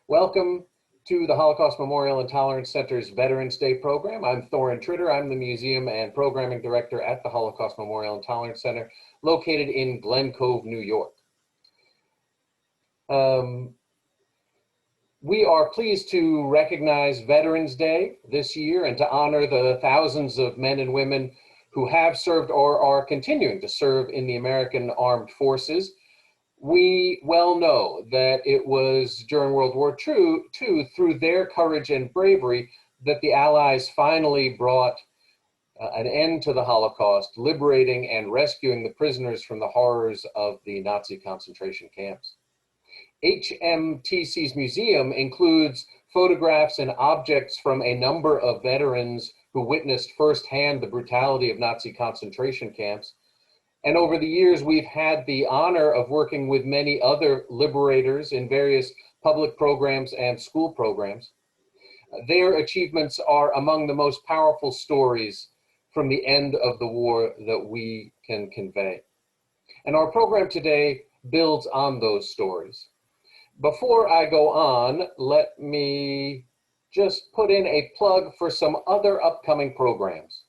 Welcome to the Holocaust Memorial and Tolerance Center's Veterans Day program. I'm Thorin Tritter. I'm the Museum and Programming Director at the Holocaust Memorial and Tolerance Center, located in Glen Cove, New York. We are pleased to recognize Veterans Day this year and to honor the thousands of men and women who have served or are continuing to serve in the American Armed Forces. We well know that it was during World War II, through their courage and bravery, that the Allies finally brought an end to the Holocaust, liberating and rescuing the prisoners from the horrors of the Nazi concentration camps. HMTC's museum includes photographs and objects from a number of veterans who witnessed firsthand the brutality of Nazi concentration camps. And over the years, we've had the honor of working with many other liberators in various public programs and school programs. Their achievements are among the most powerful stories from the end of the war that we can convey. And our program today builds on those stories. Before I go on, let me just put in a plug for some other upcoming programs.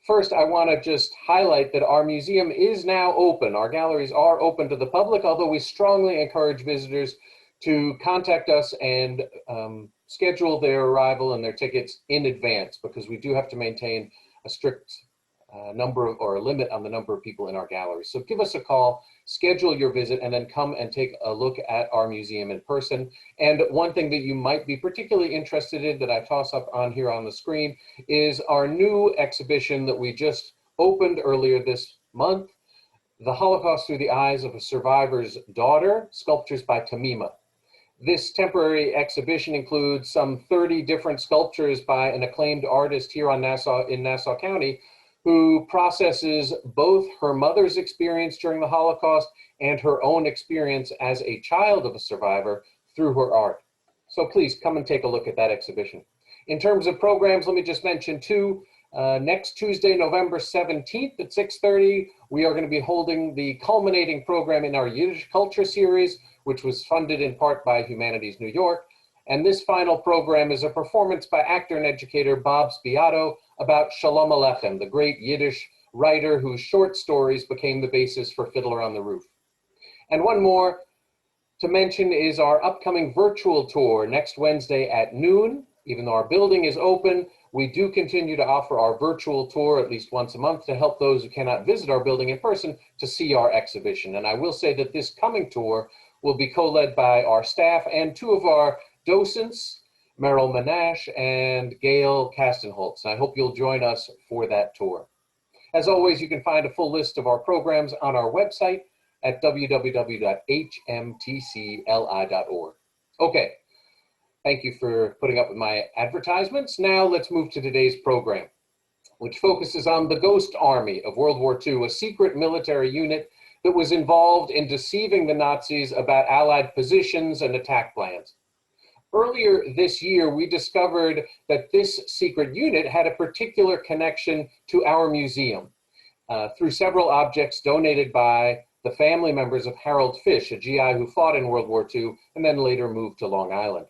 First, I want to just highlight that our museum is now open. Our galleries are open to the public, although we strongly encourage visitors to contact us and schedule their arrival and their tickets in advance, because we do have to maintain a strict number or a limit on the number of people in our galleries. So give us a call, schedule your visit, and then come and take a look at our museum in person. And one thing that you might be particularly interested in that I toss up on here on the screen is our new exhibition that we just opened earlier this month, The Holocaust Through the Eyes of a Survivor's Daughter, Sculptures by Tamima. This temporary exhibition includes some 30 different sculptures by an acclaimed artist here in Nassau County, who processes both her mother's experience during the Holocaust and her own experience as a child of a survivor through her art. So please come and take a look at that exhibition. In terms of programs, let me just mention two. Next Tuesday, November 17th at 6:30, we are going to be holding the culminating program in our Yiddish Culture series, which was funded in part by Humanities New York. And this final program is a performance by actor and educator Bob Spiato about Shalom Aleichem, the great Yiddish writer whose short stories became the basis for Fiddler on the Roof. And one more to mention is our upcoming virtual tour next Wednesday at noon. Even though our building is open, we do continue to offer our virtual tour at least once a month to help those who cannot visit our building in person to see our exhibition. And I will say that this coming tour will be co-led by our staff and two of our docents, Meryl Manash and Gail Kastenholtz. I hope you'll join us for that tour. As always, you can find a full list of our programs on our website at www.hmtcli.org. Okay, thank you for putting up with my advertisements. Now let's move to today's program, which focuses on the Ghost Army of World War II, a secret military unit that was involved in deceiving the Nazis about Allied positions and attack plans. Earlier this year, we discovered that this secret unit had a particular connection to our museum through several objects donated by the family members of Harold Fish, a GI who fought in World War II and then later moved to Long Island.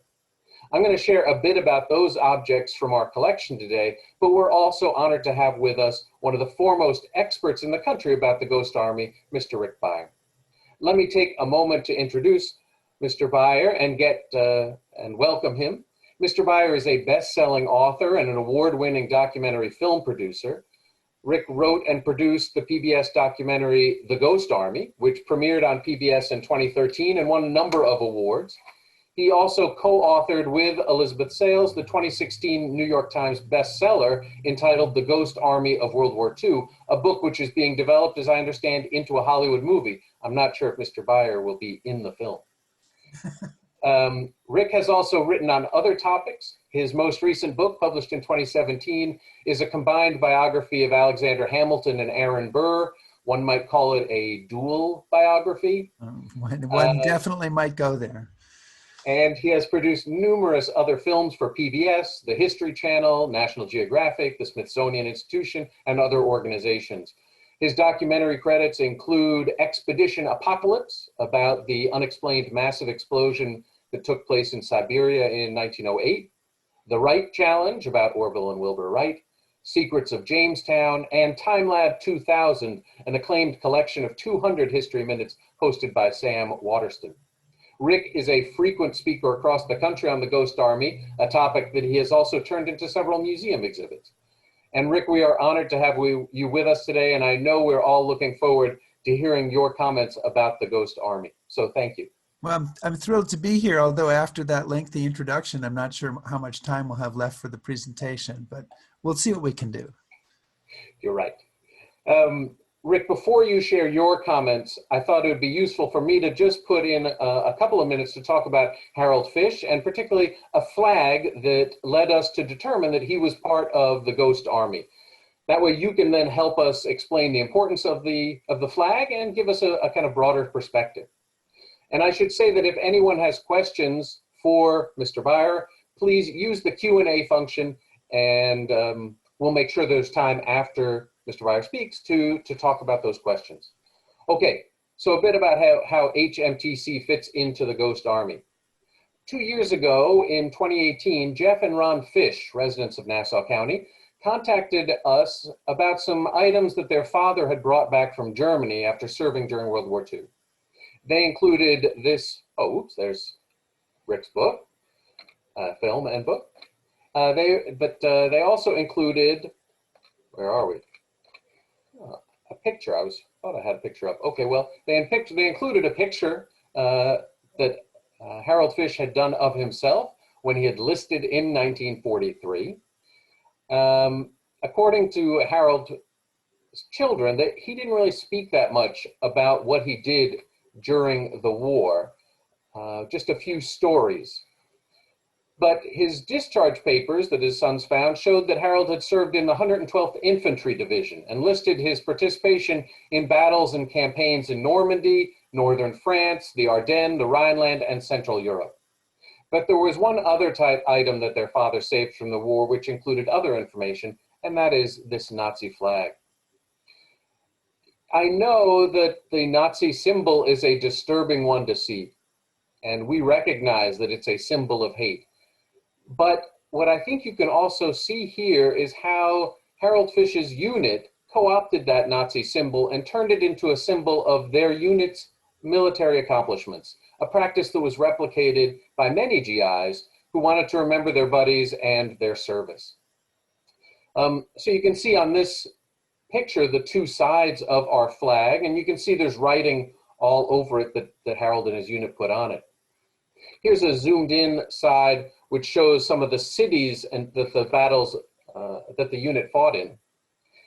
I'm going to share a bit about those objects from our collection today, but we're also honored to have with us one of the foremost experts in the country about the Ghost Army, Mr. Rick Beyer. Let me take a moment to introduce Mr. Beyer and welcome him. Mr. Beyer is a best-selling author and an award-winning documentary film producer. Rick wrote and produced the PBS documentary The Ghost Army, which premiered on PBS in 2013 and won a number of awards. He also co-authored with Elizabeth Sales the 2016 New York Times bestseller entitled The Ghost Army of World War II, a book which is being developed, as I understand, into a Hollywood movie. I'm not sure if Mr. Beyer will be in the film. Rick has also written on other topics. His most recent book, published in 2017, is a combined biography of Alexander Hamilton and Aaron Burr. One might call it a dual biography. One definitely might go there. And he has produced numerous other films for PBS, the History Channel, National Geographic, the Smithsonian Institution, and other organizations. His documentary credits include Expedition Apocalypse, about the unexplained massive explosion that took place in Siberia in 1908, The Wright Challenge about Orville and Wilbur Wright, Secrets of Jamestown, and Time Lab 2000, an acclaimed collection of 200 history minutes hosted by Sam Waterston. Rick is a frequent speaker across the country on the Ghost Army, a topic that he has also turned into several museum exhibits. And Rick, we are honored to have you with us today, and I know we're all looking forward to hearing your comments about the Ghost Army. So thank you. Well, I'm thrilled to be here, although after that lengthy introduction, I'm not sure how much time we'll have left for the presentation, but we'll see what we can do. You're right. Rick, before you share your comments, I thought it would be useful for me to just put in a couple of minutes to talk about Harold Fish, and particularly a flag that led us to determine that he was part of the Ghost Army. That way you can then help us explain the importance of the flag and give us a kind of broader perspective. And I should say that if anyone has questions for Mr. Beyer, please use the Q&A function, and we'll make sure there's time after Mr. Beyer speaks to talk about those questions. Okay, so a bit about how HMTC fits into the Ghost Army. 2 years ago, in 2018, Jeff and Ron Fish, residents of Nassau County, contacted us about some items that their father had brought back from Germany after serving during World War II. They included this, there's Rick's book, film and book. They also included, where are we? A picture. I thought I had a picture up. Okay, well, they included a picture that Harold Fish had done of himself when he had listed in 1943. According to Harold's children, he didn't really speak that much about what he did during the war, just a few stories. But his discharge papers that his sons found showed that Harold had served in the 112th Infantry Division and listed his participation in battles and campaigns in Normandy, northern France, the Ardennes, the Rhineland, and Central Europe. But there was one other type item that their father saved from the war, which included other information, and that is this Nazi flag. I know that the Nazi symbol is a disturbing one to see, and we recognize that it's a symbol of hate. But what I think you can also see here is how Harold Fish's unit co-opted that Nazi symbol and turned it into a symbol of their unit's military accomplishments, a practice that was replicated by many GIs who wanted to remember their buddies and their service. So you can see on this picture the two sides of our flag, and you can see there's writing all over it that Harold and his unit put on it. Here's a zoomed in side which shows some of the cities and the battles that the unit fought in.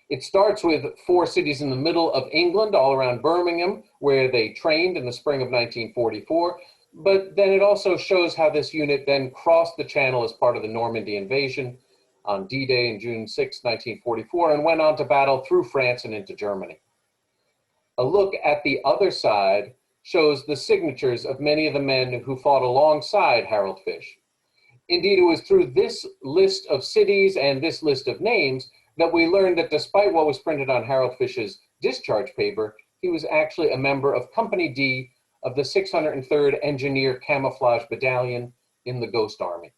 It starts with 4 cities in the middle of England, all around Birmingham, where they trained in the spring of 1944. But then it also shows how this unit then crossed the Channel as part of the Normandy invasion on D-Day in June 6, 1944, and went on to battle through France and into Germany. A look at the other side shows the signatures of many of the men who fought alongside Harold Fish. Indeed, it was through this list of cities and this list of names that we learned that despite what was printed on Harold Fish's discharge paper, he was actually a member of Company D of the 603rd Engineer Camouflage Battalion in the Ghost Army.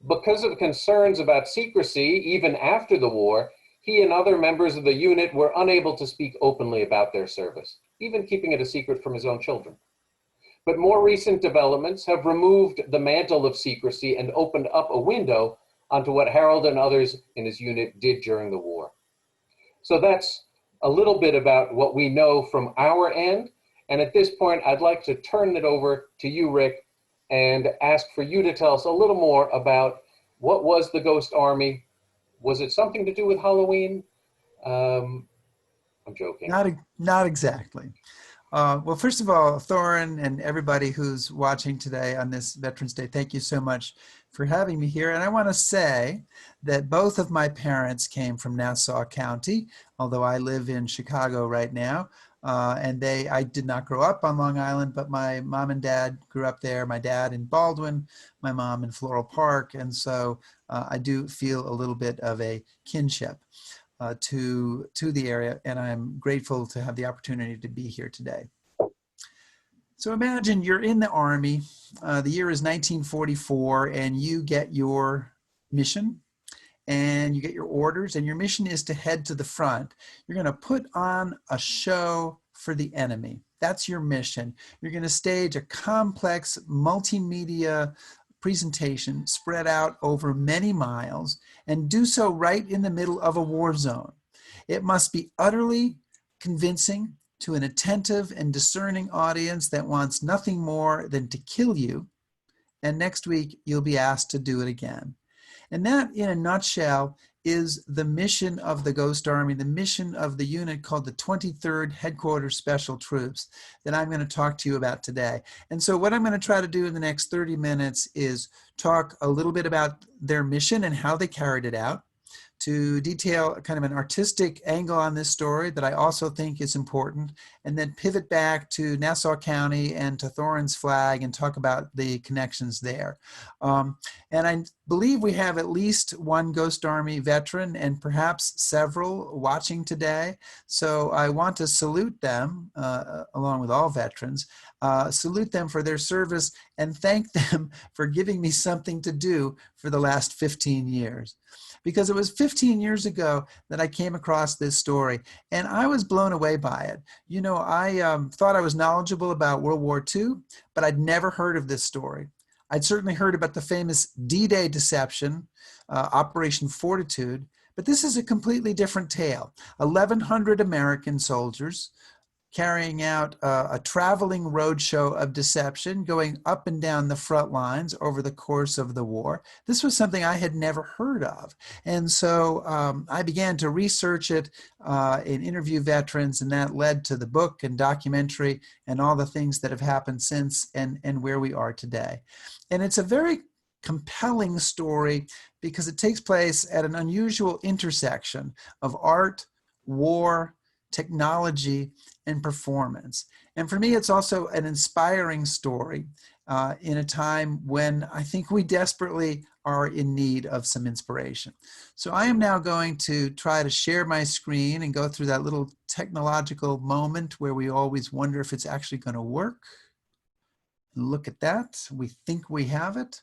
Because of concerns about secrecy, even after the war, he and other members of the unit were unable to speak openly about their service, even keeping it a secret from his own children. But more recent developments have removed the mantle of secrecy and opened up a window onto what Harold and others in his unit did during the war. So that's a little bit about what we know from our end. And at this point, I'd like to turn it over to you, Rick, and ask for you to tell us a little more about what was the Ghost Army. Was it something to do with Halloween? I'm joking. Not exactly. Well, first of all, Thorin and everybody who's watching today on this Veterans Day, thank you so much for having me here. And I want to say that both of my parents came from Nassau County, although I live in Chicago right now. I did not grow up on Long Island, but my mom and dad grew up there. My dad in Baldwin, my mom in Floral Park. And so I do feel a little bit of a kinship to the area, and I'm grateful to have the opportunity to be here today. So imagine you're in the Army, the year is 1944, and you get your mission and you get your orders, and your mission is to head to the front. You're going to put on a show for the enemy. That's your mission. You're going to stage a complex multimedia presentation spread out over many miles and do so right in the middle of a war zone. It must be utterly convincing to an attentive and discerning audience that wants nothing more than to kill you. And next week, you'll be asked to do it again. And that, in a nutshell, is the mission of the Ghost Army, the mission of the unit called the 23rd Headquarters Special Troops that I'm going to talk to you about today. And so what I'm going to try to do in the next 30 minutes is talk a little bit about their mission and how they carried it out, to detail kind of an artistic angle on this story that I also think is important, and then pivot back to Nassau County and to Thorin's flag and talk about the connections there. And I believe we have at least one Ghost Army veteran and perhaps several watching today. So I want to salute them, along with all veterans, salute them for their service and thank them for giving me something to do for the last 15 years. Because it was 15 years ago that I came across this story, and I was blown away by it. You know, I thought I was knowledgeable about World War II, but I'd never heard of this story. I'd certainly heard about the famous D-Day deception, Operation Fortitude, but this is a completely different tale. 1,100 American soldiers carrying out a traveling roadshow of deception, going up and down the front lines over the course of the war. This was something I had never heard of. And so I began to research it and interview veterans, and that led to the book and documentary and all the things that have happened since and where we are today. And it's a very compelling story because it takes place at an unusual intersection of art, war, technology, and performance. And for me, it's also an inspiring story in a time when I think we desperately are in need of some inspiration. So I am now going to try to share my screen and go through that little technological moment where we always wonder if it's actually going to work. Look at that. We think we have it,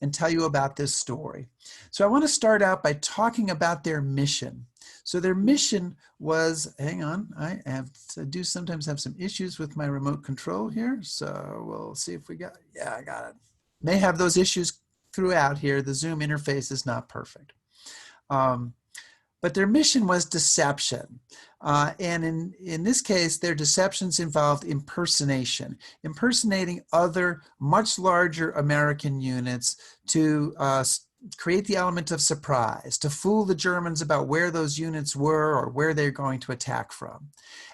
and tell you about this story. So I want to start out by talking about their mission. So their mission was, hang on, I do sometimes have some issues with my remote control here. So we'll see if we got, yeah, I got it. May have those issues throughout here. The Zoom interface is not perfect. But their mission was deception. And in this case, their deceptions involved impersonation, impersonating other much larger American units to create the element of surprise, to fool the Germans about where those units were or where they're going to attack from.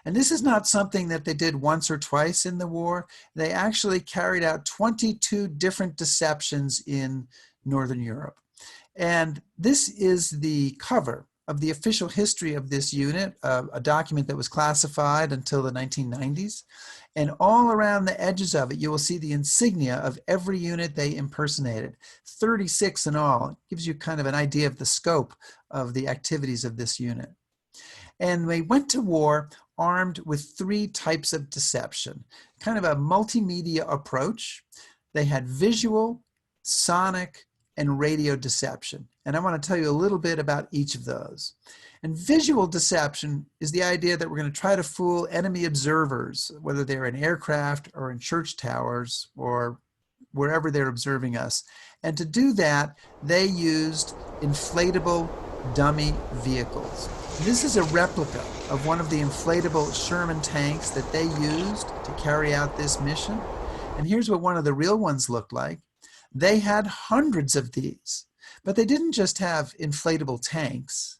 And this is not something that they did once or twice in the war. They actually carried out 22 different deceptions in Northern Europe. And this is the cover of the official history of this unit, a document that was classified until the 1990s. And all around the edges of it, you will see the insignia of every unit they impersonated, 36 in all. It gives you kind of an idea of the scope of the activities of this unit. And they went to war armed with 3 types of deception, kind of a multimedia approach. They had visual, sonic, and radio deception. And I want to tell you a little bit about each of those. And visual deception is the idea that we're going to try to fool enemy observers, whether they're in aircraft or in church towers or wherever they're observing us. And to do that, they used inflatable dummy vehicles. This is a replica of one of the inflatable Sherman tanks that they used to carry out this mission. And here's what one of the real ones looked like. They had hundreds of these, but they didn't just have inflatable tanks.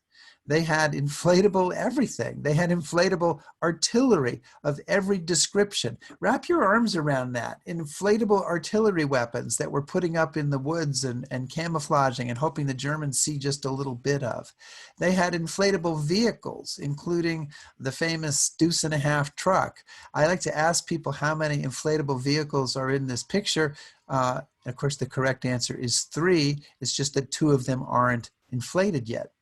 They had inflatable everything. They had inflatable artillery of every description. Wrap your arms around that. Inflatable artillery weapons that we're putting up in the woods and camouflaging and hoping the Germans see just a little bit of. They had inflatable vehicles, including the famous deuce-and-a-half truck. I like to ask people how many inflatable vehicles are in this picture. And of course, the correct answer is 3. It's just that 2 of them aren't inflated yet.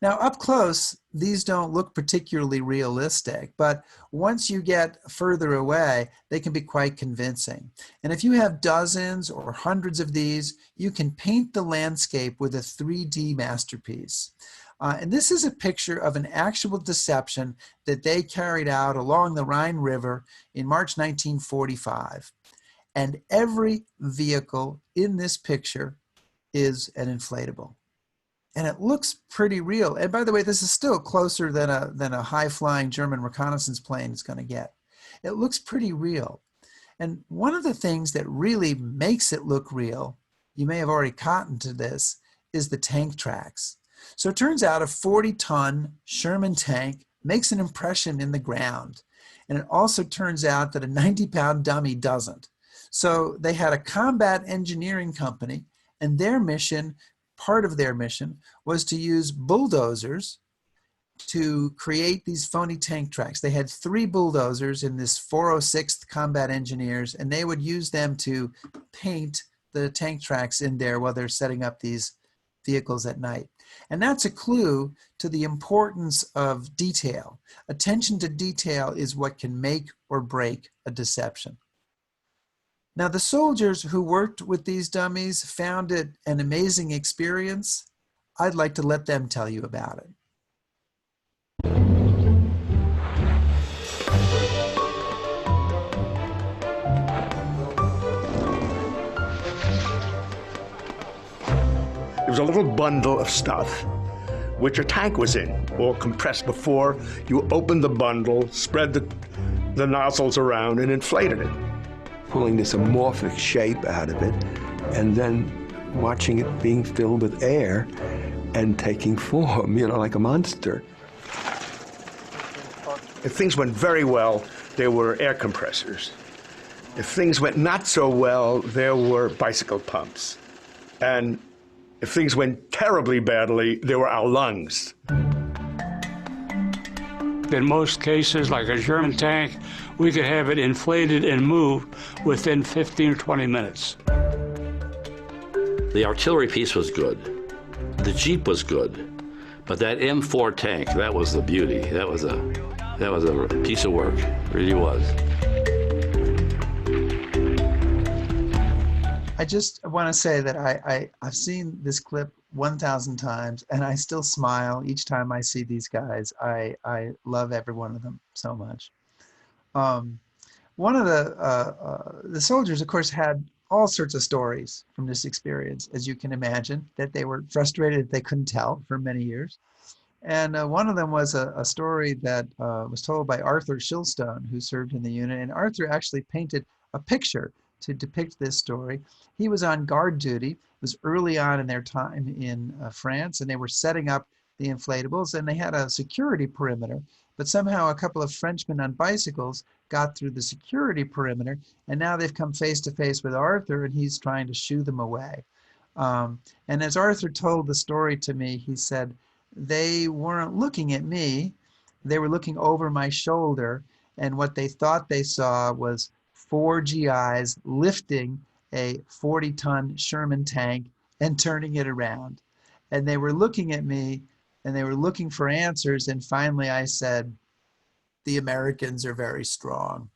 Now, up close, these don't look particularly realistic, but once you get further away, they can be quite convincing. And if you have dozens or hundreds of these, you can paint the landscape with a 3D masterpiece. And this is a picture of an actual deception that they carried out along the Rhine River in March 1945. And every vehicle in this picture is an inflatable. And it looks pretty real. And by the way, this is still closer than a high-flying German reconnaissance plane is going to get. It looks pretty real. And one of the things that really makes it look real, you may have already cottoned to this, is the tank tracks. So it turns out a 40-ton Sherman tank makes an impression in the ground. And it also turns out that a 90-pound dummy doesn't. So they had a combat engineering company, and their mission, part of their mission, was to use bulldozers to create these phony tank tracks. They had 3 bulldozers in this 406th Combat Engineers, and they would use them to paint the tank tracks in there while they're setting up these vehicles at night. And that's a clue to the importance of detail. Attention to detail is what can make or break a deception. Now, the soldiers who worked with these dummies found it an amazing experience. I'd like to let them tell you about it. It was a little bundle of stuff which a tank was in, all compressed before you opened the bundle, spread the nozzles around, and inflated it. Pulling this amorphic shape out of it, and then watching it being filled with air and taking form, you know, like a monster. If things went very well, there were air compressors. If things went not so well, there were bicycle pumps. And if things went terribly badly, there were our lungs. In most cases, like a German tank, we could have it inflated and move within 15 or 20 minutes. The artillery piece was good. The Jeep was good. But that M4 tank, that was the beauty. That was a piece of work. It really was. I just want to say that I've seen this clip 1,000 times, and I still smile each time I see these guys. I love every one of them so much. One of the soldiers, of course, had all sorts of stories from this experience, as you can imagine, that they were frustrated that they couldn't tell for many years. And one of them was a story that was told by Arthur Shilstone, who served in the unit. And Arthur actually painted a picture to depict this story. He was on guard duty. It was early on in their time in France, and they were setting up the inflatables, and they had a security perimeter. But somehow a couple of Frenchmen on bicycles got through the security perimeter, and now they've come face to face with Arthur, and he's trying to shoo them away. And as Arthur told the story to me, he said, they weren't looking at me, they were looking over my shoulder, and what they thought they saw was 4 GIs lifting a 40-ton Sherman tank and turning it around. And they were looking at me, and they were looking for answers, and finally I said, the Americans are very strong.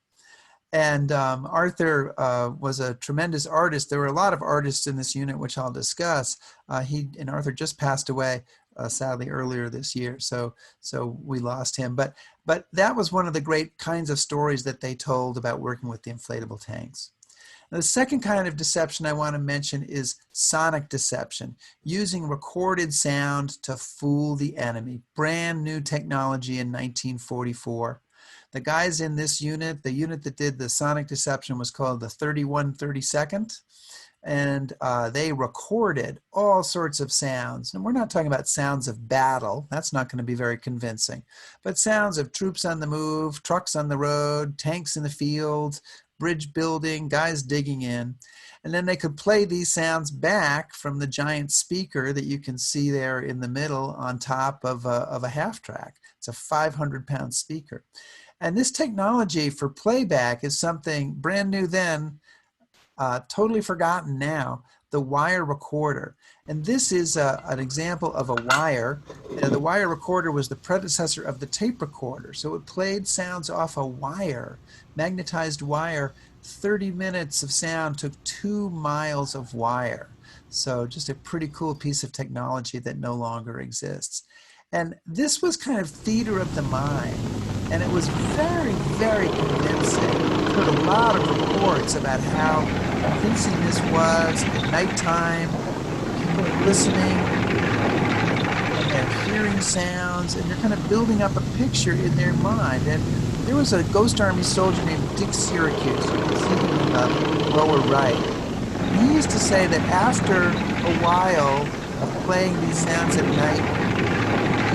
And Arthur was a tremendous artist. There were a lot of artists in this unit, which I'll discuss. And Arthur just passed away, sadly, earlier this year, so we lost him. But that was one of the great kinds of stories that they told about working with the inflatable tanks. Now, the second kind of deception I want to mention is sonic deception, using recorded sound to fool the enemy. Brand new technology in 1944. The guys in this unit, the unit that did the sonic deception was called the 3132nd, and they recorded all sorts of sounds. And we're not talking about sounds of battle. That's not going to be very convincing. But sounds of troops on the move, trucks on the road, tanks in the field, bridge building, guys digging in. And then they could play these sounds back from the giant speaker that you can see there in the middle on top of a half track. It's a 500-pound speaker. And this technology for playback is something brand new then, totally forgotten now, the wire recorder. And this is an example of a wire. The wire recorder was the predecessor of the tape recorder. So it played sounds off a wire, magnetized wire. 30 minutes of sound took 2 miles of wire. So just a pretty cool piece of technology that no longer exists. And this was kind of theater of the mind. And it was very, very convincing. I've heard a lot of reports about how convincing this was at nighttime. People are listening and they're hearing sounds and they're kind of building up a picture in their mind. And there was a Ghost Army soldier named Dick Syracuse. You can see him in the lower right. And he used to say that after a while of playing these sounds at night,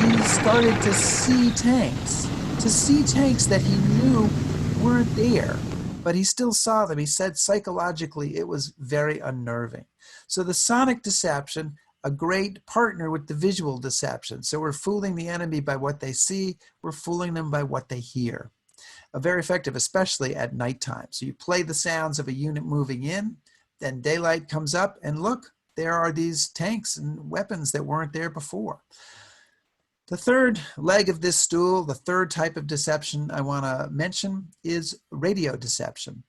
he started to see tanks that he knew weren't there, but he still saw them. He said psychologically it was very unnerving. So the sonic deception, a great partner with the visual deception. So we're fooling the enemy by what they see, we're fooling them by what they hear. Very effective, especially at nighttime. So you play the sounds of a unit moving in, then daylight comes up, and look, there are these tanks and weapons that weren't there before. The third leg of this stool, the third type of deception I want to mention is radio deception.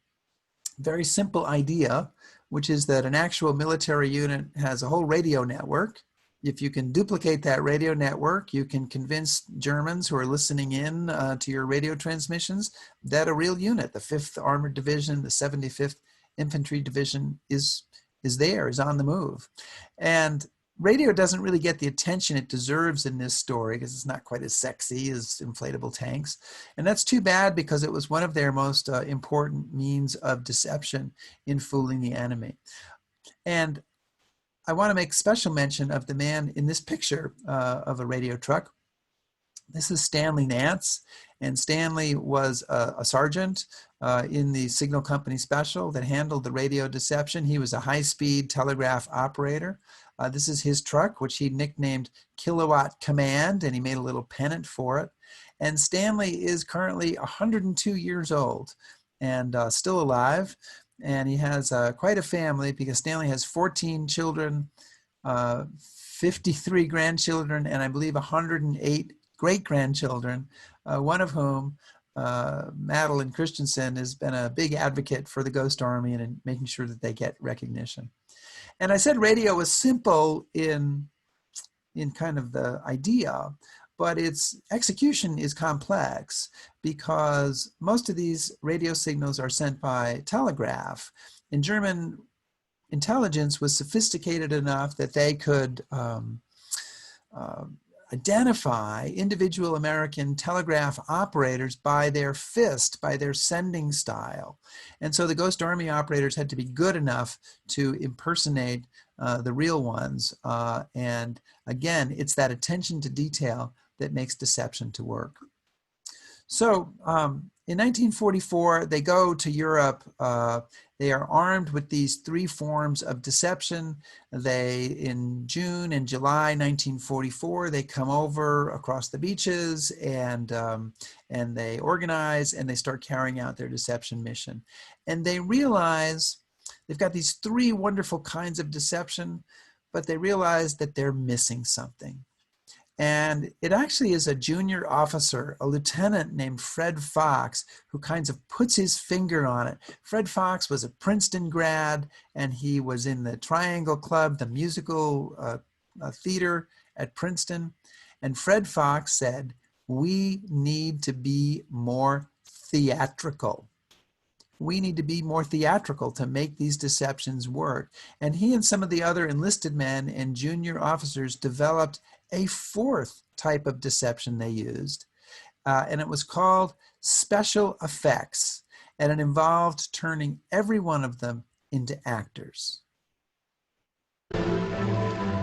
Very simple idea, which is that an actual military unit has a whole radio network. If you can duplicate that radio network, you can convince Germans who are listening in to your radio transmissions that a real unit, the 5th Armored Division, the 75th Infantry Division is on the move. And radio doesn't really get the attention it deserves in this story because it's not quite as sexy as inflatable tanks. And that's too bad because it was one of their most important means of deception in fooling the enemy. And I want to make special mention of the man in this picture of a radio truck. This is Stanley Nance, and Stanley was a sergeant in the Signal Company Special that handled the radio deception. He was a high-speed telegraph operator. This is his truck, which he nicknamed Kilowatt Command, and he made a little pennant for it. And Stanley is currently 102 years old and still alive. And he has quite a family because Stanley has 14 children, 53 grandchildren, and I believe 108 great-grandchildren, one of whom, Madeline Christensen, has been a big advocate for the Ghost Army and in making sure that they get recognition. And I said radio was simple in kind of the idea, but its execution is complex because most of these radio signals are sent by telegraph. And German intelligence was sophisticated enough that they could identify individual American telegraph operators by their fist, by their sending style. And so the Ghost Army operators had to be good enough to impersonate the real ones. And again, it's that attention to detail that makes deception to work. So in 1944, they go to Europe. They are armed with these 3 forms of deception. In June and July 1944, they come over across the beaches and they organize and they start carrying out their deception mission. And they realize they've got these 3 wonderful kinds of deception, but they realize that they're missing something. And it actually is a junior officer, a lieutenant named Fred Fox, who kind of puts his finger on it. Fred Fox was a Princeton grad, and he was in the Triangle Club, the musical theater at Princeton. And Fred Fox said, "We need to be more theatrical. We need to be more theatrical to make these deceptions work." And he and some of the other enlisted men and junior officers developed a 4th type of deception they used, and it was called special effects, and it involved turning every one of them into actors.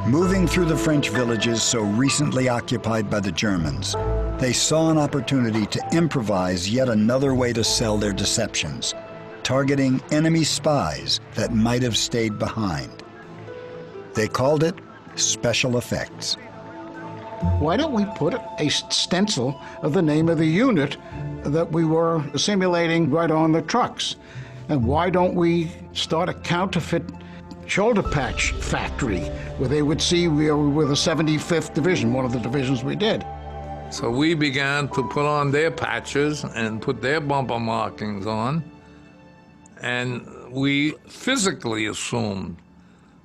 Moving through the French villages so recently occupied by the Germans, they saw an opportunity to improvise yet another way to sell their deceptions, targeting enemy spies that might have stayed behind. They called it special effects. Why don't we put a stencil of the name of the unit that we were simulating right on the trucks? And why don't we start a counterfeit shoulder patch factory where they would see we were the 75th Division, one of the divisions we did. So we began to put on their patches and put their bumper markings on, and we physically assumed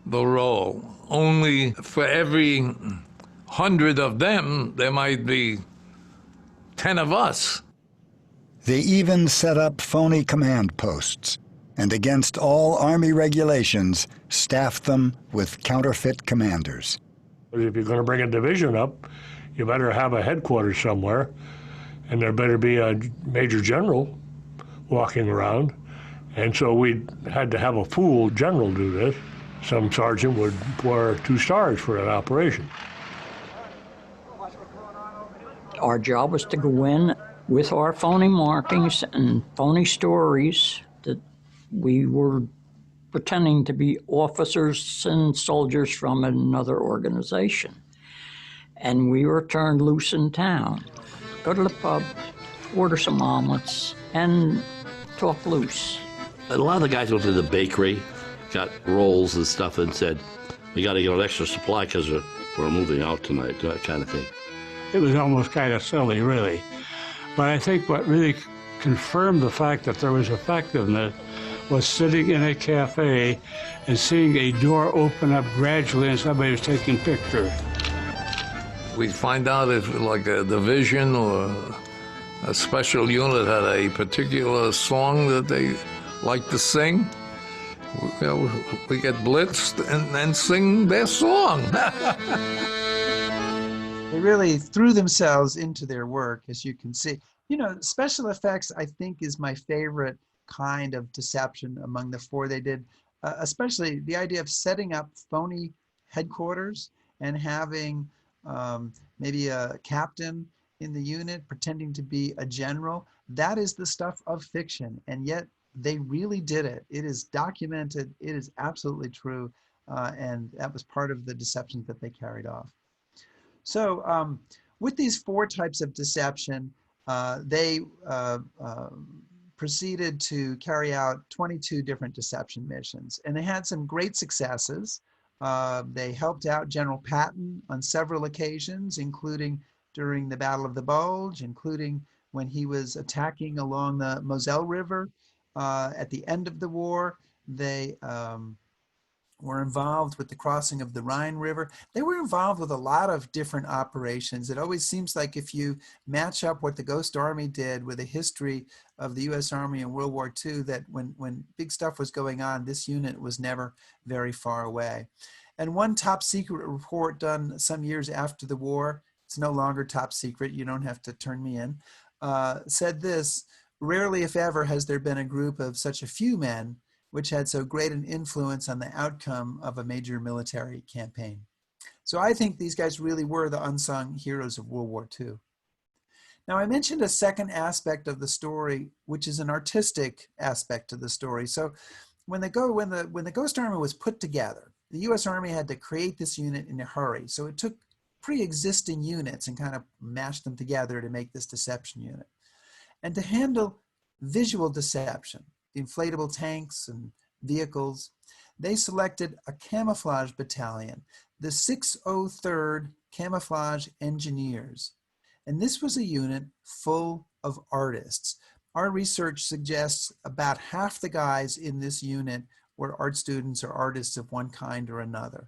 the role. Only for every 100 of them, there might be 10 of us. They even set up phony command posts, and against all Army regulations, staffed them with counterfeit commanders. If you're going to bring a division up, you better have a headquarters somewhere, and there better be a major general walking around. And so we had to have a full general do this. Some sergeant would wear 2 stars for that operation. Our job was to go in with our phony markings and phony stories that we were pretending to be officers and soldiers from another organization. And we were turned loose in town. Go to the pub, order some omelets, and talk loose. A lot of the guys went to the bakery, got rolls and stuff, and said, we got to get an extra supply because we're moving out tonight, that kind of thing. It was almost kind of silly, really. But I think what really confirmed the fact that there was effectiveness was sitting in a cafe and seeing a door open up gradually and somebody was taking pictures. We'd find out if like a division or a special unit had a particular song that they liked to sing. We get blitzed and then sing their song. They really threw themselves into their work, as you can see. You know, special effects, I think, is my favorite kind of deception among the 4 they did, especially the idea of setting up phony headquarters and having maybe a captain in the unit pretending to be a general. That is the stuff of fiction, and yet they really did it. It is documented. It is absolutely true, and that was part of the deceptions that they carried off. So with these 4 types of deception, they proceeded to carry out 22 different deception missions, and they had some great successes. They helped out General Patton on several occasions, including during the Battle of the Bulge, including when he was attacking along the Moselle River. At the end of the war, they were involved with the crossing of the Rhine River. They were involved with a lot of different operations. It always seems like if you match up what the Ghost Army did with a history of the U.S. Army in World War II, that when big stuff was going on, this unit was never very far away. And one top secret report done some years after the war, it's no longer top secret, you don't have to turn me in, said this: rarely if ever has there been a group of such a few men which had so great an influence on the outcome of a major military campaign. So I think these guys really were the unsung heroes of World War II. Now, I mentioned a second aspect of the story, which is an artistic aspect to the story. So when the Ghost Army was put together, the U.S. Army had to create this unit in a hurry. So it took pre-existing units and kind of mashed them together to make this deception unit. And to handle visual deception, the inflatable tanks and vehicles, they selected a camouflage battalion, the 603rd Camouflage Engineers. And this was a unit full of artists. Our research suggests about half the guys in this unit were art students or artists of one kind or another.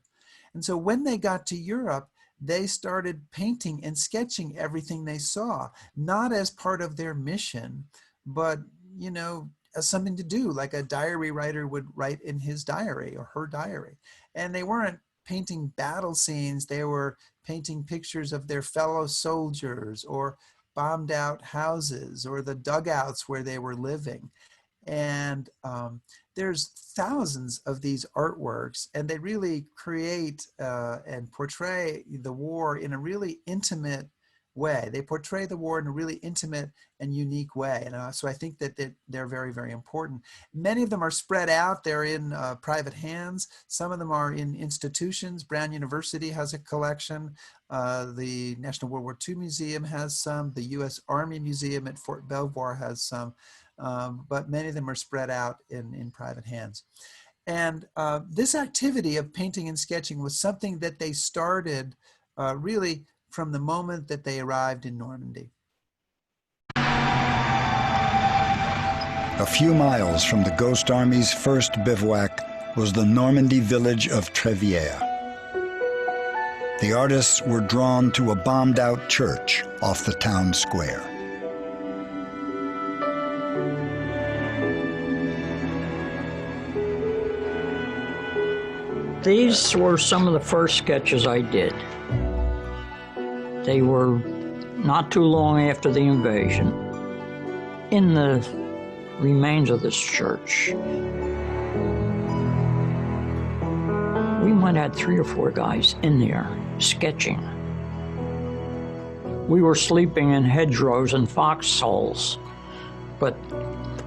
And so when they got to Europe, they started painting and sketching everything they saw, not as part of their mission, but, you know, as something to do, like a diary writer would write in his diary or her diary. And they weren't painting battle scenes, they were painting pictures of their fellow soldiers or bombed out houses or the dugouts where they were living. And there's thousands of these artworks, and they really create and portray the war in a really intimate way. They portray the war in a really intimate and unique way. And so I think that they're very, very important. Many of them are spread out. They're in private hands. Some of them are in institutions. Brown University has a collection. The National World War II Museum has some. The U.S. Army Museum at Fort Belvoir has some. But many of them are spread out in private hands. And this activity of painting and sketching was something that they started really from the moment that they arrived in Normandy. A few miles from the Ghost Army's first bivouac was the Normandy village of Trevière. The artists were drawn to a bombed-out church off the town square. These were some of the first sketches I did. They were not too long after the invasion, in the remains of this church. We might have had 3 or 4 guys in there sketching. We were sleeping in hedgerows and foxholes, but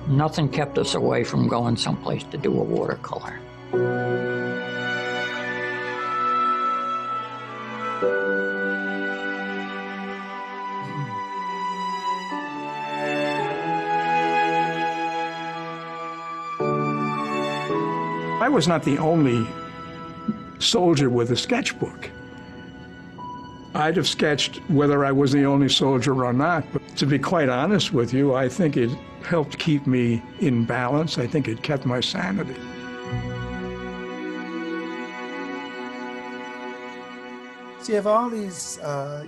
nothing kept us away from going someplace to do a watercolor. I was not the only soldier with a sketchbook. I'd have sketched whether I was the only soldier or not, but to be quite honest with you, I think it helped keep me in balance. I think it kept my sanity. So you have all these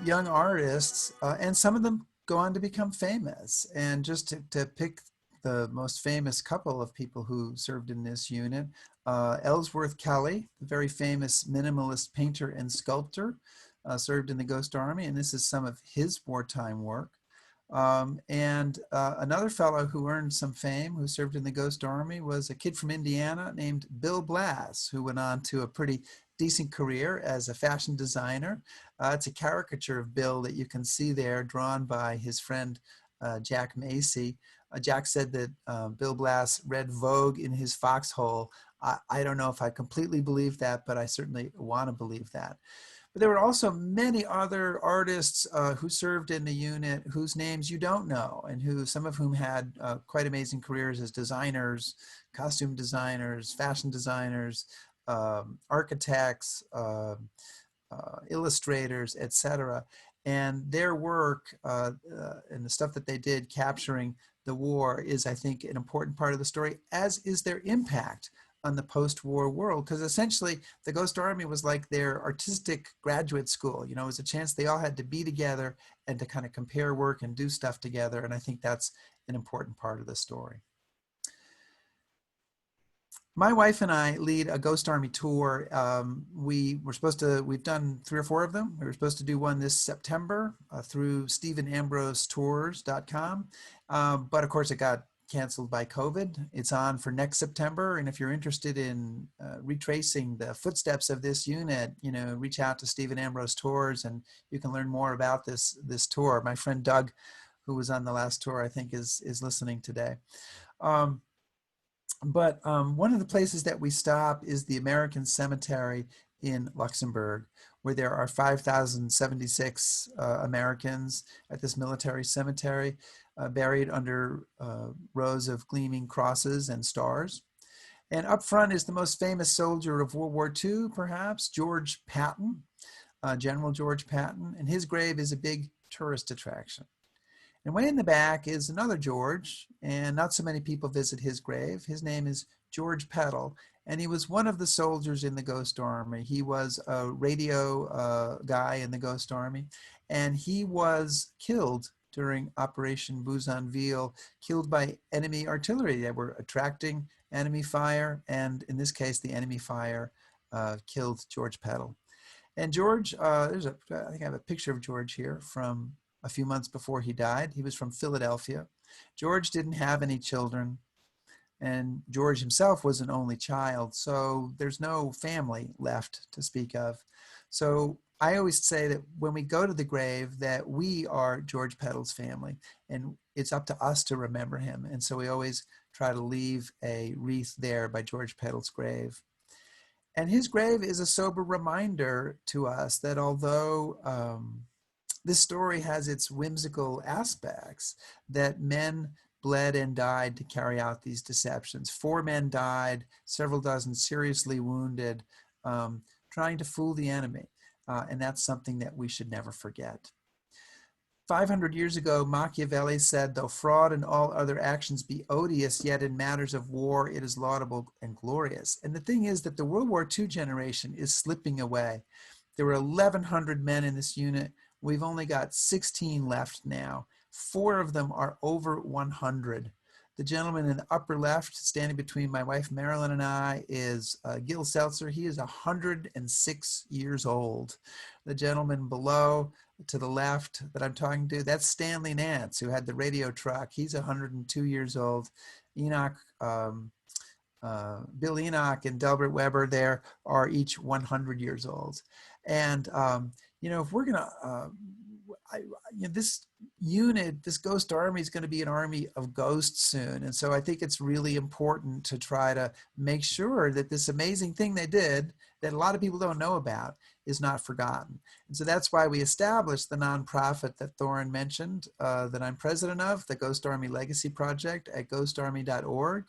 young artists, and some of them go on to become famous. And just to pick the most famous couple of people who served in this unit, Ellsworth Kelly, the very famous minimalist painter and sculptor, served in the Ghost Army, and this is some of his wartime work. Another fellow who earned some fame, who served in the Ghost Army, was a kid from Indiana named Bill Blass, who went on to a pretty decent career as a fashion designer. It's a caricature of Bill that you can see there, drawn by his friend Jack Macy. Jack said that Bill Blass read Vogue in his foxhole. I don't know if I completely believe that, but I certainly want to believe that. But there were also many other artists who served in the unit whose names you don't know, and who, some of whom had quite amazing careers as designers, costume designers, fashion designers, architects, illustrators, etc. And their work and the stuff that they did capturing the war is, I think, an important part of the story, as is their impact on the post-war world, because essentially the Ghost Army was like their artistic graduate school. You know, it was a chance they all had to be together and to kind of compare work and do stuff together, and I think that's an important part of the story. My wife and I lead a Ghost Army tour. We've done 3 or 4 of them. We were supposed to do one this September through StephenAmbroseTours.com, but of course it got canceled by COVID. It's on for next September, and if you're interested in retracing the footsteps of this unit, you know, reach out to Stephen Ambrose Tours, and you can learn more about this tour. My friend Doug, who was on the last tour, I think is listening today. But one of the places that we stop is the American Cemetery in Luxembourg, where there are 5,076 Americans at this military cemetery, buried under rows of gleaming crosses and stars. And up front is the most famous soldier of World War II, perhaps, George Patton, General George Patton, and his grave is a big tourist attraction. And way in the back is another George, and not so many people visit his grave. His name is George Peddle, and he was one of the soldiers in the Ghost Army. He was a radio guy in the Ghost Army, and he was killed during Operation Bougainville, killed by enemy artillery that were attracting enemy fire, and in this case, the enemy fire killed George Peddle. And George, I think I have a picture of George here from a few months before he died. He was from Philadelphia. George didn't have any children, and George himself was an only child, so there's no family left to speak of. So I always say that when we go to the grave that we are George Peddle's family, and it's up to us to remember him. And so we always try to leave a wreath there by George Peddle's grave. And his grave is a sober reminder to us that although this story has its whimsical aspects, that men bled and died to carry out these deceptions. 4 men died, several dozen seriously wounded, trying to fool the enemy. And that's something that we should never forget. 500 years ago, Machiavelli said, though fraud and all other actions be odious, yet in matters of war it is laudable and glorious. And the thing is that the World War II generation is slipping away. There were 1,100 men in this unit. We've only got 16 left now. 4 of them are over 100. The gentleman in the upper left, standing between my wife Marilyn and I, is Gil Seltzer. He is 106 years old. The gentleman below, to the left that I'm talking to, that's Stanley Nance, who had the radio truck. He's 102 years old. Enoch, Bill Enoch and Delbert Weber there are each 100 years old. And, if we're going to, this unit, this Ghost Army is going to be an army of ghosts soon. And so I think it's really important to try to make sure that this amazing thing they did that a lot of people don't know about is not forgotten. And so that's why we established the nonprofit that Thorin mentioned, that I'm president of, the Ghost Army Legacy Project at ghostarmy.org.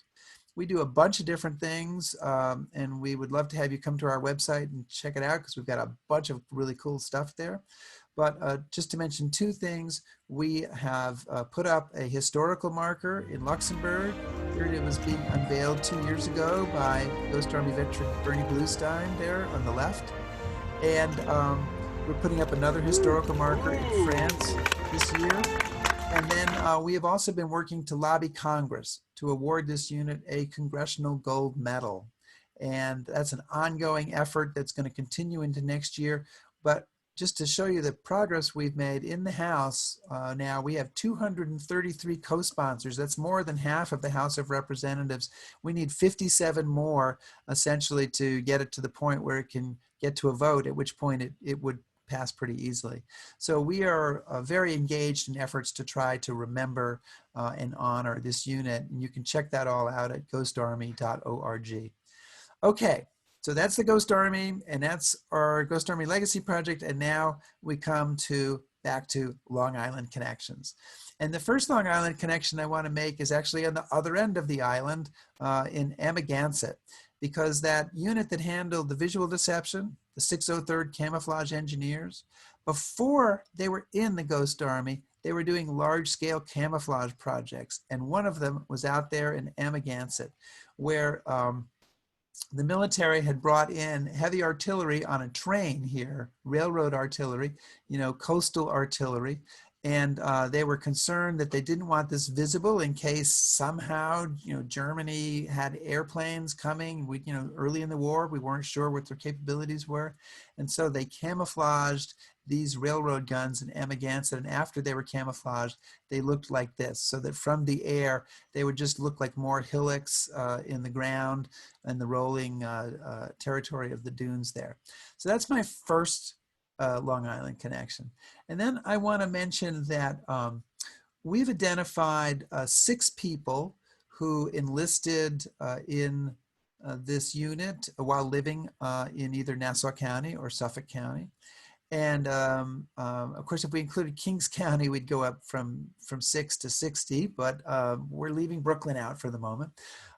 We do a bunch of different things, and we would love to have you come to our website and check it out because we've got a bunch of really cool stuff there. But just to mention 2 things, we have put up a historical marker in Luxembourg. Here it was being unveiled 2 years ago by Ghost Army veteran Bernie Bluestein there on the left. And we're putting up another historical marker in France this year. And then we have also been working to lobby Congress to award this unit a Congressional Gold Medal. And that's an ongoing effort that's going to continue into next year. But just to show you the progress we've made in the House, now we have 233 co-sponsors. That's more than half of the House of Representatives. We need 57 more, essentially, to get it to the point where it can get to a vote, at which point it would pass pretty easily. So we are very engaged in efforts to try to remember and honor this unit. And you can check that all out at ghostarmy.org. Okay. So that's the Ghost Army, and that's our Ghost Army Legacy Project. And now we come back to Long Island connections. And the first Long Island connection I want to make is actually on the other end of the island in Amagansett, because that unit that handled the visual deception, the 603rd Camouflage Engineers, before they were in the Ghost Army, they were doing large-scale camouflage projects. And one of them was out there in Amagansett, where the military had brought in heavy artillery on a train here, railroad artillery, coastal artillery. And they were concerned that they didn't want this visible in case somehow, Germany had airplanes coming. Early in the war, we weren't sure what their capabilities were. And so they camouflaged these railroad guns in Amagansett. And after they were camouflaged, they looked like this, so that from the air, they would just look like more hillocks in the ground and the rolling territory of the dunes there. So that's my first Long Island connection. And then I want to mention that we've identified 6 people who enlisted in this unit while living in either Nassau County or Suffolk County. And of course, if we included Kings County, we'd go up from 6 to 60, but we're leaving Brooklyn out for the moment.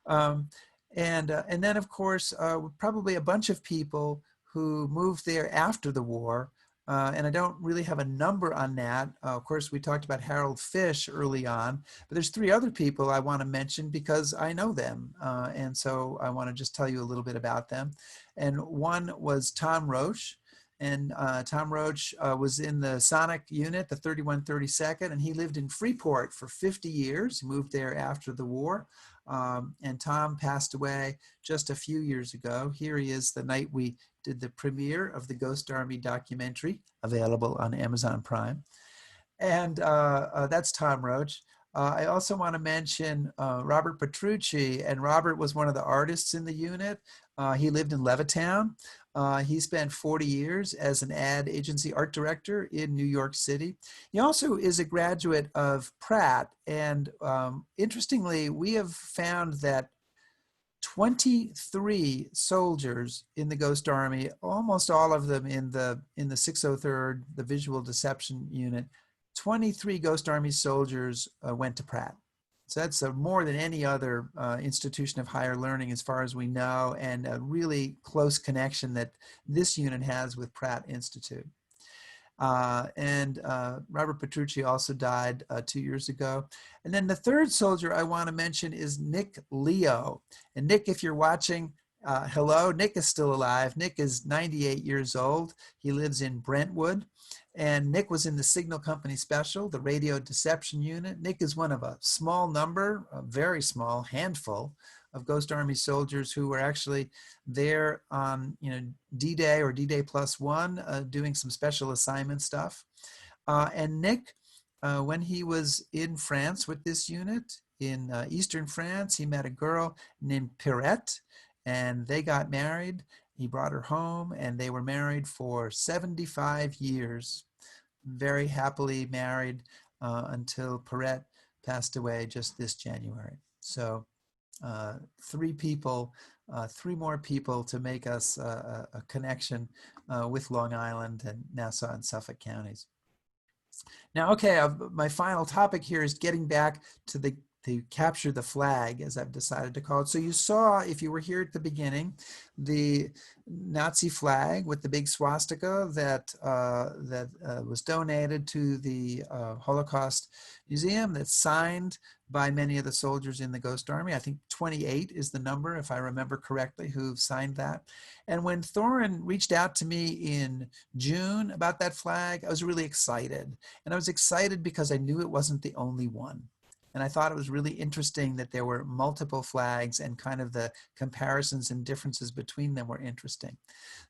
And then, of course, probably a bunch of people who moved there after the war. And I don't really have a number on that. Of course, we talked about Harold Fish early on, but there's 3 other people I want to mention because I know them. And so I want to just tell you a little bit about them. And one was Tom Roach. And Tom Roach was in the Sonic unit, the 3132nd, and he lived in Freeport for 50 years. He moved there after the war. And Tom passed away just a few years ago. Here he is the night we did the premiere of the Ghost Army documentary, available on Amazon Prime. And that's Tom Roach. I also want to mention Robert Petrucci, and Robert was one of the artists in the unit. He lived in Levittown. He spent 40 years as an ad agency art director in New York City. He also is a graduate of Pratt, and interestingly, we have found that 23 soldiers in the Ghost Army, almost all of them in the 603rd, the Visual Deception Unit, 23 Ghost Army soldiers went to Pratt. So that's more than any other institution of higher learning as far as we know, and a really close connection that this unit has with Pratt Institute. Robert Petrucci also died 2 years ago. And then the third soldier I want to mention is Nick Leo. And Nick, if you're watching, hello, Nick is still alive. Nick is 98 years old. He lives in Brentwood. And Nick was in the Signal Company Special, the radio deception unit. Nick is one of a small number, a very small handful of Ghost Army soldiers who were actually there on, D-Day or D-Day +1, doing some special assignment stuff. And Nick, when he was in France with this unit, in Eastern France, he met a girl named Pirette, and they got married. He brought her home, and they were married for 75 years, very happily married until Pirette passed away just this January. So 3 more people to make us a connection with Long Island and Nassau and Suffolk counties. Now, okay, my final topic here is getting back to capture the flag, as I've decided to call it. So you saw, if you were here at the beginning, the Nazi flag with the big swastika that was donated to the Holocaust Museum, that's signed by many of the soldiers in the Ghost Army. I think 28 is the number, if I remember correctly, who've signed that. And when Thorin reached out to me in June about that flag, I was really excited. And I was excited because I knew it wasn't the only one. And I thought it was really interesting that there were multiple flags, and kind of the comparisons and differences between them were interesting.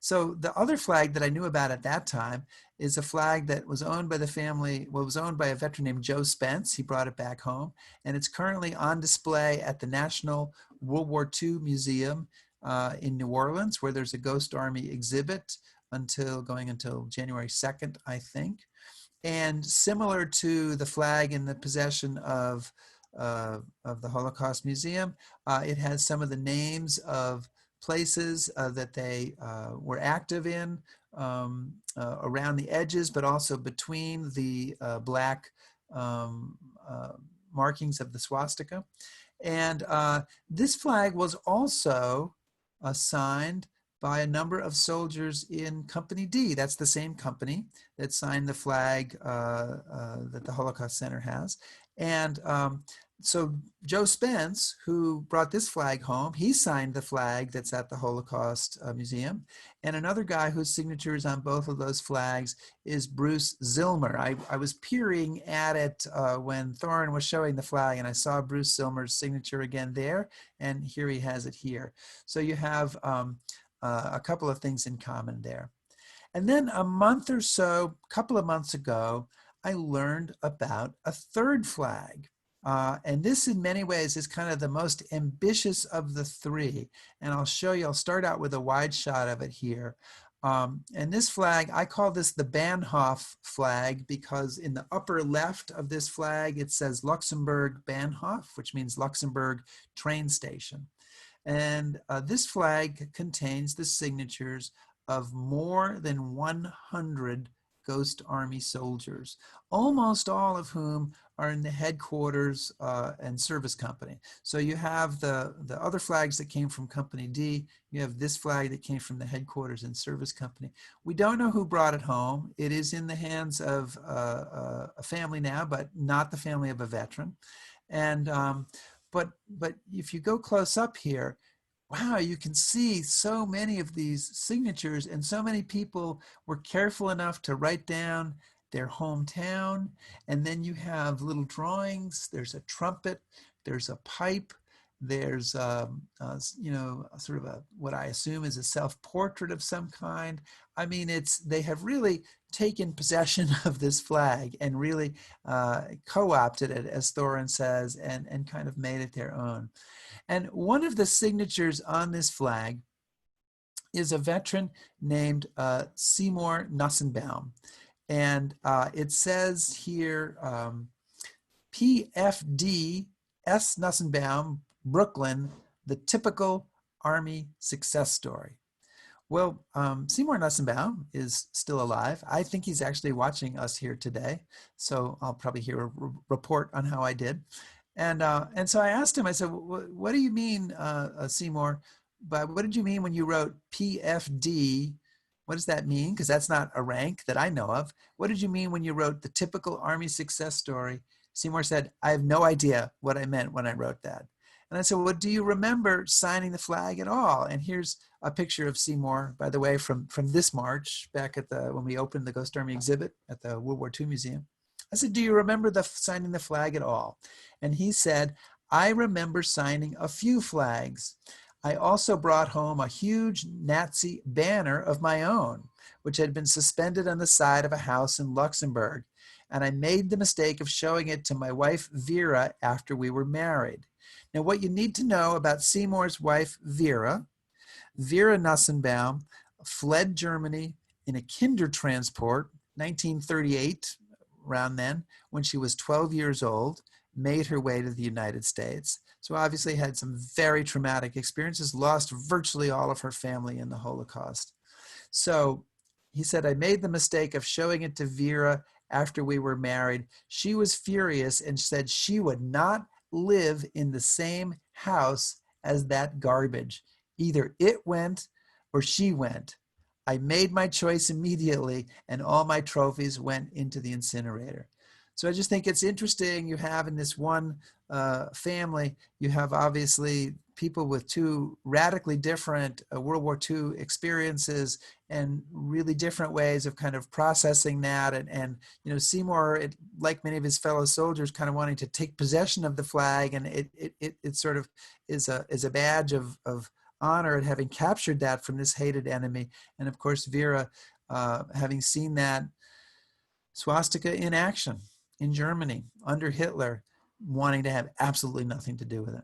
So the other flag that I knew about at that time is a flag that was owned by the family, was owned by a veteran named Joe Spence. He brought it back home, and it's currently on display at the National World War II Museum in New Orleans, where there's a Ghost Army exhibit going until January 2nd, I think. And similar to the flag in the possession of the Holocaust Museum, it has some of the names of places that they were active in around the edges, but also between the black markings of the swastika. And this flag was also signed by a number of soldiers in Company D. That's the same company that signed the flag that the Holocaust Center has. And so Joe Spence, who brought this flag home, he signed the flag that's at the Holocaust Museum. And another guy whose signature is on both of those flags is Bruce Zillmer. I was peering at it when Thorin was showing the flag, and I saw Bruce Zillmer's signature again there, and here he has it here. So you have a couple of things in common there. And then a couple of months ago, I learned about a third flag. And this in many ways is kind of the most ambitious of the 3. And I'll show you, I'll start out with a wide shot of it here. And this flag, I call this the Bahnhof flag because in the upper left of this flag, it says Luxembourg Bahnhof, which means Luxembourg train station. And this flag contains the signatures of more than 100 Ghost Army soldiers, almost all of whom are in the headquarters and service company. So you have the other flags that came from Company D. You have this flag that came from the headquarters and service company. We don't know who brought it home. It is in the hands of a family now, but not the family of a veteran. And but if you go close up here, wow, you can see so many of these signatures, and so many people were careful enough to write down their hometown. And then you have little drawings. There's a trumpet, there's a pipe, there's sort of what I assume is a self-portrait of some kind. I mean, they have really taken possession of this flag and really co-opted it, as Thorin says, and kind of made it their own. And one of the signatures on this flag is a veteran named Seymour Nussenbaum. And it says here, PFD S. Nussenbaum, Brooklyn, the typical Army success story. Well, Seymour Nussenbaum is still alive. I think he's actually watching us here today. So I'll probably hear a report on how I did. And so I asked him, I said, what do you mean, Seymour, but what did you mean when you wrote PFD? What does that mean? Because that's not a rank that I know of. What did you mean when you wrote the typical Army success story? Seymour said, I have no idea what I meant when I wrote that. And I said, well, do you remember signing the flag at all? And here's a picture of Seymour, by the way, from this March, back at when we opened the Ghost Army exhibit at the World War II Museum. I said, do you remember signing the flag at all? And he said, I remember signing a few flags. I also brought home a huge Nazi banner of my own, which had been suspended on the side of a house in Luxembourg. And I made the mistake of showing it to my wife, Vera, after we were married. Now, what you need to know about Seymour's wife, Vera Nassenbaum fled Germany in a Kindertransport, 1938, around then, when she was 12 years old, made her way to the United States. So obviously had some very traumatic experiences, lost virtually all of her family in the Holocaust. So he said, I made the mistake of showing it to Vera after we were married. She was furious and said she would not live in the same house as that garbage. Either it went or she went. I made my choice immediately and all my trophies went into the incinerator. So I just think it's interesting you have in this one family, you have obviously people with two radically different World War II experiences and really different ways of kind of processing that. And you know, Seymour, like many of his fellow soldiers, kind of wanting to take possession of the flag, and it sort of is a badge of honor at having captured that from this hated enemy. And of course, Vera, having seen that swastika in action in Germany under Hitler, wanting to have absolutely nothing to do with it.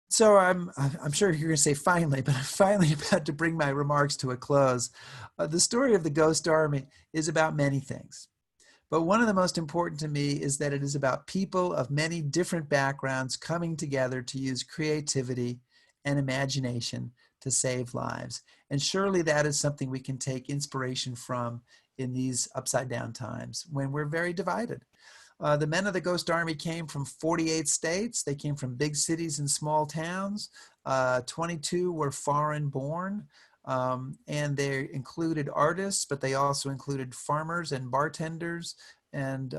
So I'm sure you're going to say finally, but I'm finally about to bring my remarks to a close. The story of the Ghost Army is about many things, but one of the most important to me is that it is about people of many different backgrounds coming together to use creativity and imagination to save lives. And surely that is something we can take inspiration from in these upside down times when we're very divided. The men of the Ghost Army came from 48 states. They came from big cities and small towns. 22 were foreign born, and they included artists, but they also included farmers and bartenders and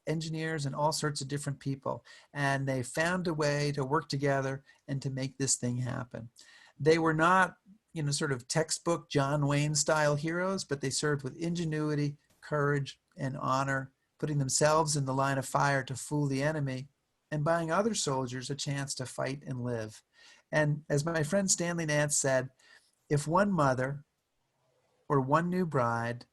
engineers and all sorts of different people. And they found a way to work together and to make this thing happen. They were not, you know, sort of textbook John Wayne style heroes, but they served with ingenuity, courage, and honor, putting themselves in the line of fire to fool the enemy and buying other soldiers a chance to fight and live. And as my friend Stanley Nance said, if one mother or one new bride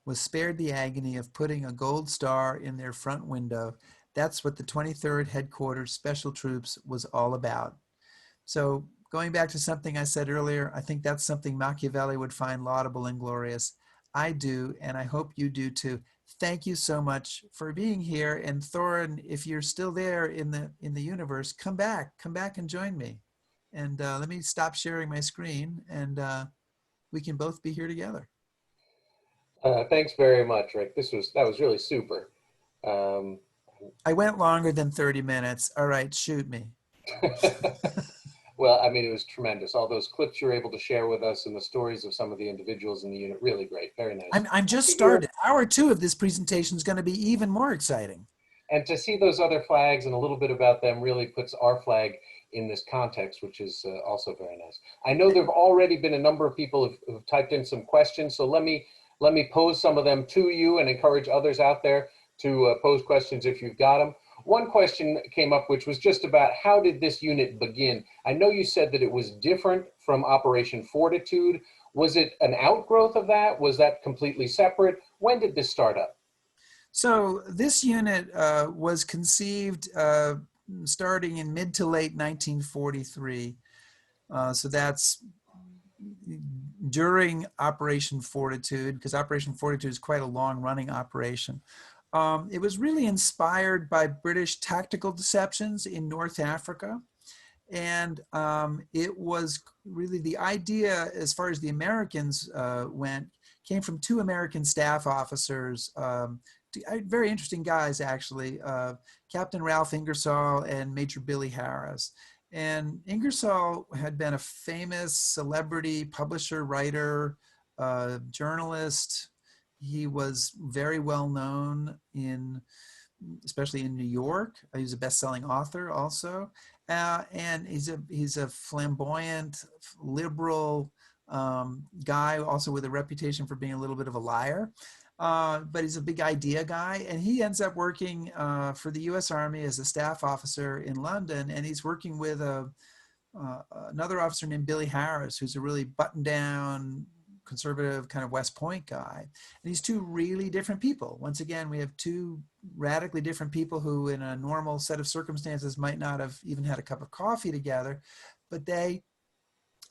was spared the agony of putting a gold star in their front window, that's what the 23rd Headquarters Special Troops was all about. So going back to something I said earlier, I think that's something Machiavelli would find laudable and glorious. I do, and I hope you do too. Thank you so much for being here. And Thorin, if you're still there in the universe, come back and join me. And let me stop sharing my screen, and we can both be here together. Thanks very much, Rick. That was really super. I went longer than 30 minutes. All right, shoot me. Well, I mean, it was tremendous. All those clips you were able to share with us and the stories of some of the individuals in the unit, really great. Very nice. I'm just started. Hour 2 of this presentation is going to be even more exciting. And to see those other flags and a little bit about them really puts our flag in this context, which is also very nice. I know there have already been a number of people who've typed in some questions, so let me pose some of them to you and encourage others out there to pose questions if you've got them. One question came up, which was just about how did this unit begin? I know you said that it was different from Operation Fortitude. Was it an outgrowth of that? Was that completely separate? When did this start up? So this unit was conceived starting in mid to late 1943. So that's during Operation Fortitude, because Operation Fortitude is quite a long-running operation. It was really inspired by British tactical deceptions in North Africa. And it was really the idea, as far as the Americans went, came from 2 American staff officers, very interesting guys, actually, Captain Ralph Ingersoll and Major Billy Harris. And Ingersoll had been a famous celebrity publisher, writer, journalist. He was very well known especially in New York. He was a best-selling author also. And he's a flamboyant, liberal guy, also with a reputation for being a little bit of a liar. But he's a big idea guy, and he ends up working for the U.S. Army as a staff officer in London, and he's working with another officer named Billy Harris, who's a really buttoned-down, conservative kind of West Point guy. And these two really different people. Once again, we have two radically different people who in a normal set of circumstances might not have even had a cup of coffee together, but they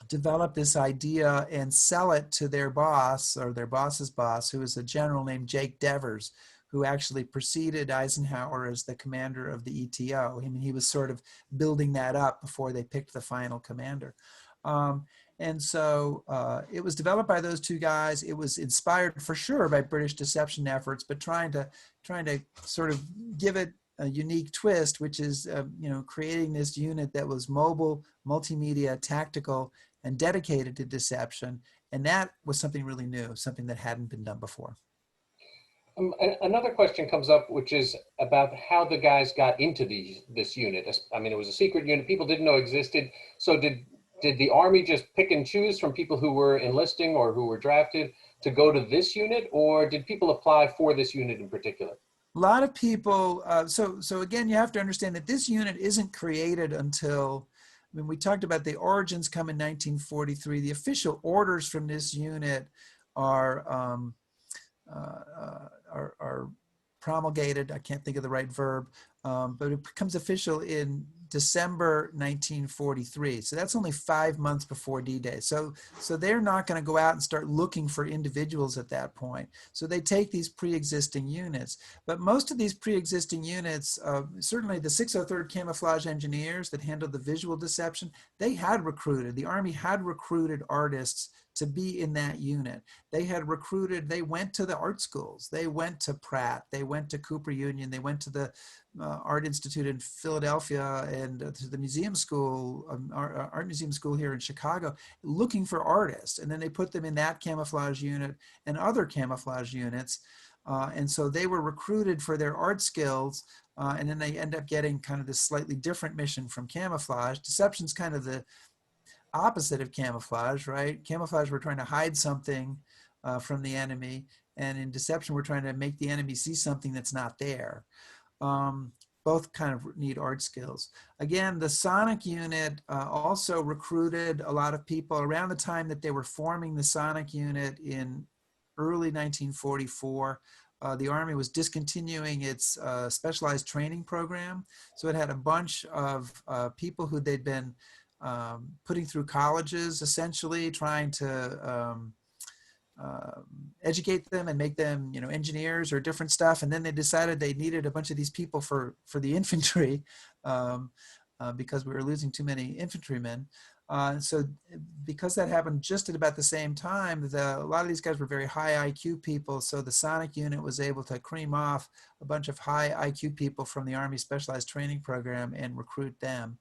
develop this idea and sell it to their boss or their boss's boss, who is a general named Jake Devers, who actually preceded Eisenhower as the commander of the ETO. I mean, he was sort of building that up before they picked the final commander. And so it was developed by those two guys. It was inspired for sure by British deception efforts, but trying to sort of give it a unique twist, which is creating this unit that was mobile, multimedia, tactical, and dedicated to deception. And that was something really new, something that hadn't been done before. Another question comes up, which is about how the guys got into this unit. I mean, it was a secret unit people didn't know existed. So did the Army just pick and choose from people who were enlisting or who were drafted to go to this unit, or did people apply for this unit in particular? A lot of people, so again, you have to understand that this unit isn't created until, we talked about the origins come in 1943. The official orders from this unit are promulgated, I can't think of the right verb, but it becomes official in December 1943. So that's only 5 months before D-Day. So they're not going to go out and start looking for individuals at that point. So they take these pre-existing units. But most of these pre-existing units, certainly the 603rd Camouflage Engineers that handled the visual deception, they had recruited, the Army had recruited artists to be in that unit. They had recruited, they went to the art schools, they went to Pratt, they went to Cooper Union, they went to the Art Institute in Philadelphia and to the museum school, art museum school here in Chicago, looking for artists. And then they put them in that camouflage unit and other camouflage units. And so they were recruited for their art skills. And then they end up getting kind of this slightly different mission from camouflage. Deception's kind of the opposite of camouflage, right? Camouflage, we're trying to hide something from the enemy. And in deception, we're trying to make the enemy see something that's not there. Both kind of need art skills. Again, the Sonic unit also recruited a lot of people around the time that they were forming the Sonic unit in early 1944. The Army was discontinuing its specialized training program. So it had a bunch of people who they'd been putting through colleges, essentially trying to educate them and make them, engineers or different stuff. And then they decided they needed a bunch of these people for the infantry because we were losing too many infantrymen. So because that happened just at about the same time, a lot of these guys were very high IQ people. So the Sonic unit was able to cream off a bunch of high IQ people from the Army Specialized Training Program and recruit them.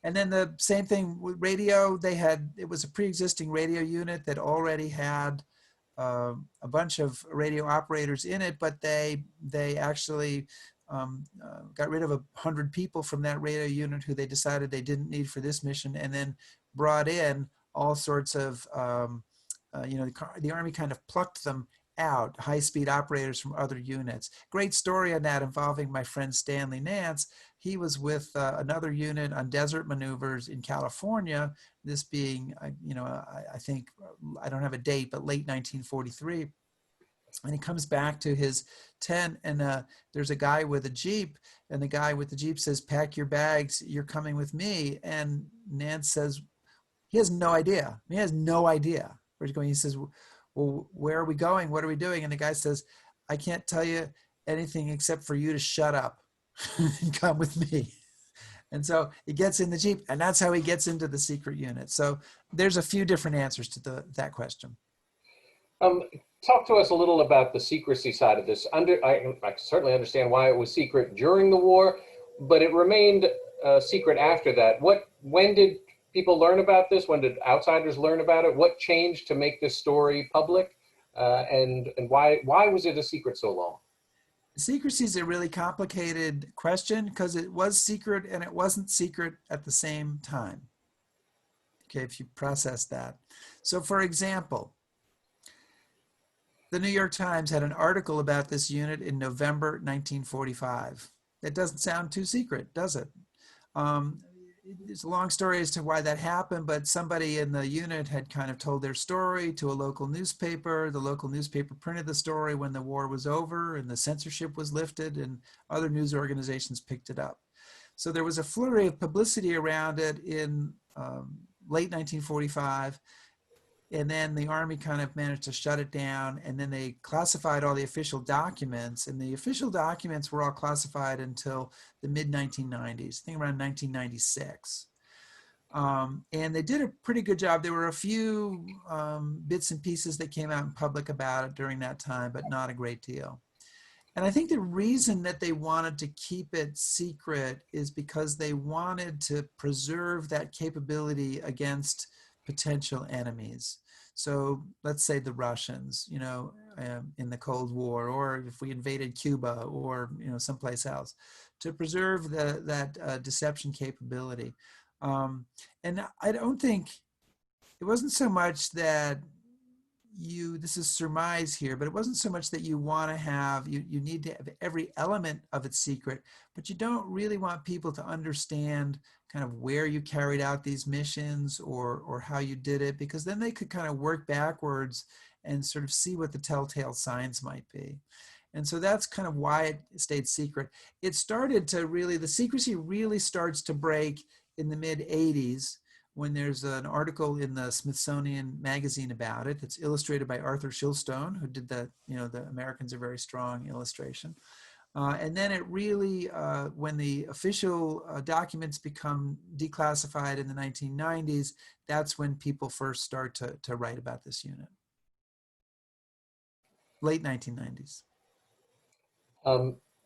And then the same thing with radio. It was a pre-existing radio unit that already had a bunch of radio operators in it, but they actually got rid of 100 people from that radio unit who they decided they didn't need for this mission, and then brought in all sorts of, the Army kind of plucked them out, high-speed operators from other units. Great story on that involving my friend Stanley Nance. He was with another unit on desert maneuvers in California, this being, I think, I don't have a date, but late 1943. And he comes back to his tent, and there's a guy with a Jeep, and the guy with the Jeep says, "Pack your bags, you're coming with me." And Nance says, he has no idea. He has no idea where he's going. He says, "Well, where are we going? What are we doing?" And the guy says, "I can't tell you anything except for you to shut up and come with me." And so he gets in the Jeep, and that's how he gets into the secret unit. So there's a few different answers to that question. talk to us a little about the secrecy side of this. I certainly understand why it was secret during the war, but it remained secret after that. When did people learn about this? When did outsiders learn about it? What changed to make this story public? And why was it a secret so long? Secrecy is a really complicated question because it was secret and it wasn't secret at the same time. Okay, if you process that. So for example, the New York Times had an article about this unit in November 1945. That doesn't sound too secret, does it? It's a long story as to why that happened, but somebody in the unit had kind of told their story to a local newspaper. The local newspaper printed the story when the war was over and the censorship was lifted, and other news organizations picked it up. So there was a flurry of publicity around it in late 1945. And then the Army kind of managed to shut it down, and then they classified all the official documents, and the official documents were all classified until the mid-1990s, I think around 1996. And they did a pretty good job. There were a few bits and pieces that came out in public about it during that time, but not a great deal. And I think the reason that they wanted to keep it secret is because they wanted to preserve that capability against potential enemies. So let's say the Russians, you know, in the Cold War, or if we invaded Cuba or, you know, someplace else, to preserve that deception capability. And I don't think, it wasn't so much that this is surmise here, but it wasn't so much that you want to have, you need to have every element of it secret, but you don't really want people to understand kind of where you carried out these missions or how you did it, because then they could kind of work backwards and sort of see what the telltale signs might be. And so that's kind of why it stayed secret. It started to really, the secrecy really starts to break in the mid-80s, when there's an article in the Smithsonian Magazine about it that's illustrated by Arthur Shilstone, who did the Americans Are Very Strong illustration. And then it really, when the official documents become declassified in the 1990s, that's when people first start to write about this unit. Late 1990s.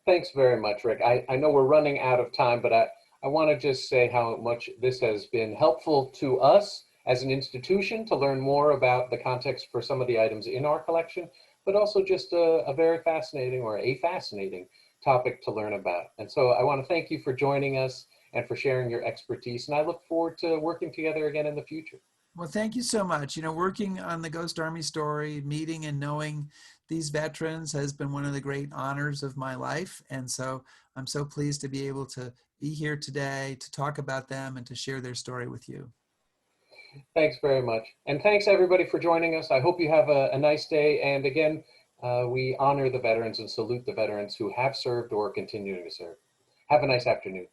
Thanks very much, Rick. I know we're running out of time, but I want to just say how much this has been helpful to us as an institution to learn more about the context for some of the items in our collection, but also just a very fascinating, or a fascinating topic to learn about. And so I want to thank you for joining us and for sharing your expertise. And I look forward to working together again in the future. Well, thank you so much. You know, working on the Ghost Army story, meeting and knowing these veterans has been one of the great honors of my life. And so I'm so pleased to be able to be here today to talk about them and to share their story with you. Thanks very much. And thanks everybody for joining us. I hope you have a nice day. And again, we honor the veterans and salute the veterans who have served or are continuing to serve. Have a nice afternoon.